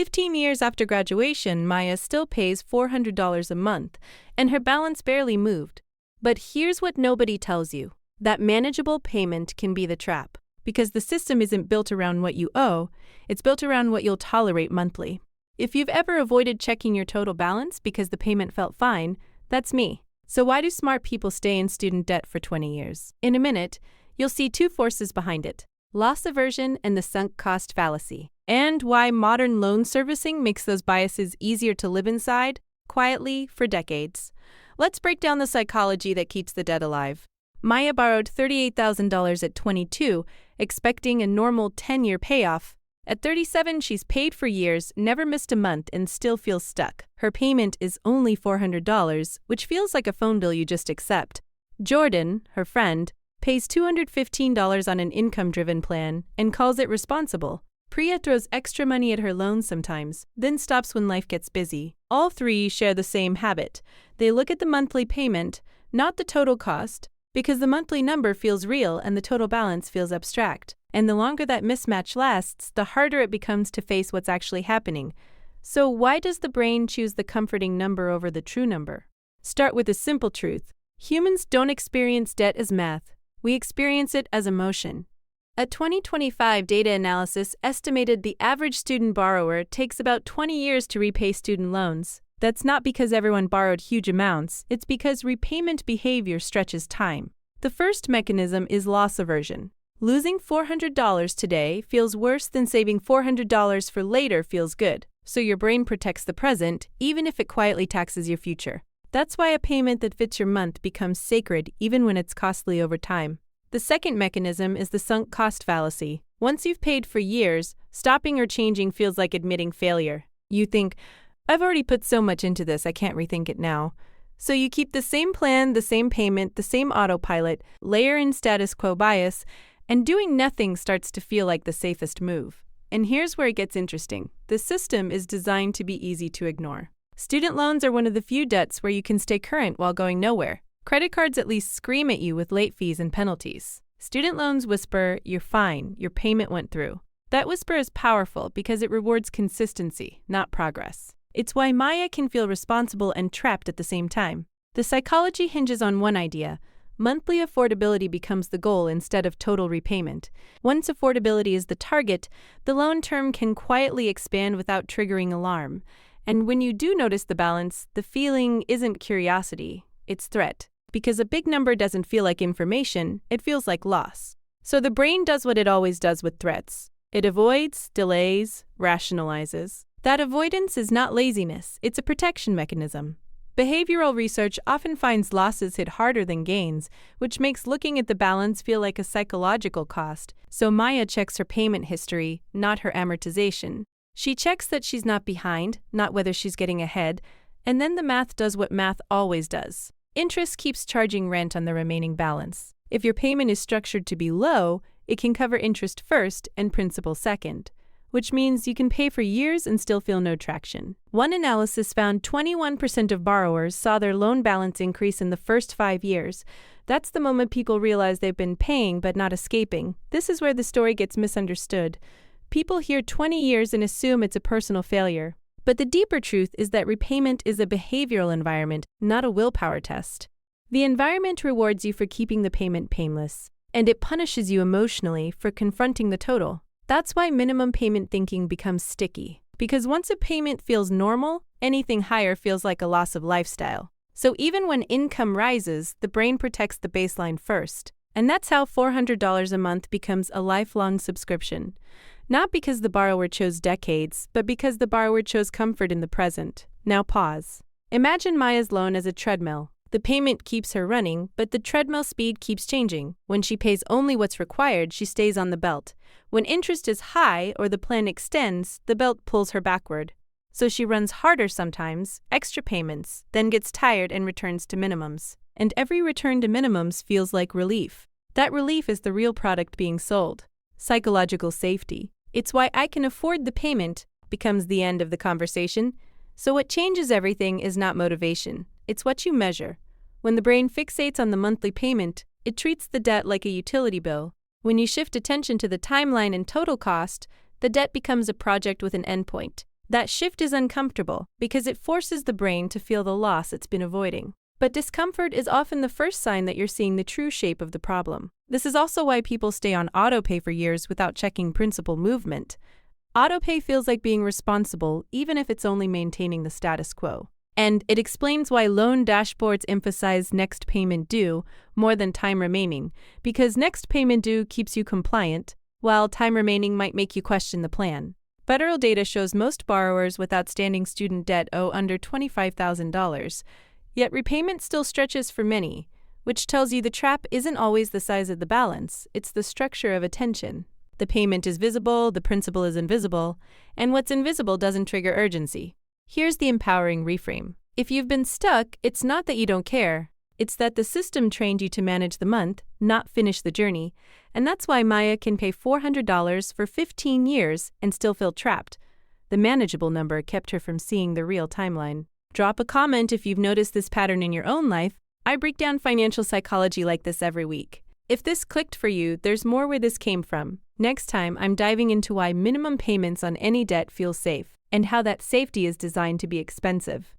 15 years after graduation, Maya still pays $400 a month, and her balance barely moved. But here's what nobody tells you. That manageable payment can be the trap. Because the system isn't built around what you owe, it's built around what you'll tolerate monthly. If you've ever avoided checking your total balance because the payment felt fine, that's me. So why do smart people stay in student debt for 20 years? In a minute, you'll see two forces behind it: loss aversion and the sunk cost fallacy. And why modern loan servicing makes those biases easier to live inside, quietly, for decades. Let's break down the psychology that keeps the debt alive. Maya borrowed $38,000 at 22, expecting a normal 10-year payoff. At 37, she's paid for years, never missed a month, and still feels stuck. Her payment is only $400, which feels like a phone bill you just accept. Jordan, her friend, pays $215 on an income-driven plan and calls it responsible. Priya throws extra money at her loans sometimes, then stops when life gets busy. All three share the same habit. They look at the monthly payment, not the total cost, because the monthly number feels real and the total balance feels abstract. And the longer that mismatch lasts, the harder it becomes to face what's actually happening. So why does the brain choose the comforting number over the true number? Start with a simple truth. Humans don't experience debt as math. We experience it as emotion. A 2025 data analysis estimated the average student borrower takes about 20 years to repay student loans. That's not because everyone borrowed huge amounts, it's because repayment behavior stretches time. The first mechanism is loss aversion. Losing $400 today feels worse than saving $400 for later feels good. So your brain protects the present, even if it quietly taxes your future. That's why a payment that fits your month becomes sacred even when it's costly over time. The second mechanism is the sunk cost fallacy. Once you've paid for years, stopping or changing feels like admitting failure. You think, I've already put so much into this, I can't rethink it now. So you keep the same plan, the same payment, the same autopilot, layer in status quo bias, and doing nothing starts to feel like the safest move. And here's where it gets interesting. The system is designed to be easy to ignore. Student loans are one of the few debts where you can stay current while going nowhere. Credit cards at least scream at you with late fees and penalties. Student loans whisper, you're fine, your payment went through. That whisper is powerful because it rewards consistency, not progress. It's why Maya can feel responsible and trapped at the same time. The psychology hinges on one idea. Monthly affordability becomes the goal instead of total repayment. Once affordability is the target, the loan term can quietly expand without triggering alarm. And when you do notice the balance, the feeling isn't curiosity, it's threat. Because a big number doesn't feel like information, it feels like loss. So the brain does what it always does with threats. It avoids, delays, rationalizes. That avoidance is not laziness, it's a protection mechanism. Behavioral research often finds losses hit harder than gains, which makes looking at the balance feel like a psychological cost. So Maya checks her payment history, not her amortization. She checks that she's not behind, not whether she's getting ahead, and then the math does what math always does. Interest keeps charging rent on the remaining balance. If your payment is structured to be low, it can cover interest first and principal second, which means you can pay for years and still feel no traction. One analysis found 21% of borrowers saw their loan balance increase in the first 5 years. That's the moment people realize they've been paying but not escaping. This is where the story gets misunderstood. People hear 20 years and assume it's a personal failure. But the deeper truth is that repayment is a behavioral environment, not a willpower test. The environment rewards you for keeping the payment painless, and it punishes you emotionally for confronting the total. That's why minimum payment thinking becomes sticky. Because once a payment feels normal, anything higher feels like a loss of lifestyle. So even when income rises, the brain protects the baseline first. And that's how $400 a month becomes a lifelong subscription. Not because the borrower chose decades, but because the borrower chose comfort in the present. Now pause. Imagine Maya's loan as a treadmill. The payment keeps her running, but the treadmill speed keeps changing. When she pays only what's required, she stays on the belt. When interest is high or the plan extends, the belt pulls her backward. So she runs harder sometimes, extra payments, then gets tired and returns to minimums. And every return to minimums feels like relief. That relief is the real product being sold. Psychological safety. It's why I can afford the payment becomes the end of the conversation. So what changes everything is not motivation. It's what you measure. When the brain fixates on the monthly payment, it treats the debt like a utility bill. When you shift attention to the timeline and total cost, the debt becomes a project with an endpoint. That shift is uncomfortable because it forces the brain to feel the loss it's been avoiding. But discomfort is often the first sign that you're seeing the true shape of the problem. This is also why people stay on autopay for years without checking principal movement. Autopay feels like being responsible even if it's only maintaining the status quo. And it explains why loan dashboards emphasize next payment due more than time remaining, because next payment due keeps you compliant, while time remaining might make you question the plan. Federal data shows most borrowers with outstanding student debt owe under $25,000, yet repayment still stretches for many, which tells you the trap isn't always the size of the balance, it's the structure of attention. The payment is visible, the principal is invisible, and what's invisible doesn't trigger urgency. Here's the empowering reframe. If you've been stuck, it's not that you don't care. It's that the system trained you to manage the month, not finish the journey, and that's why Maya can pay $400 for 15 years and still feel trapped. The manageable number kept her from seeing the real timeline. Drop a comment if you've noticed this pattern in your own life. I break down financial psychology like this every week. If this clicked for you, there's more where this came from. Next time, I'm diving into why minimum payments on any debt feel safe, and how that safety is designed to be expensive.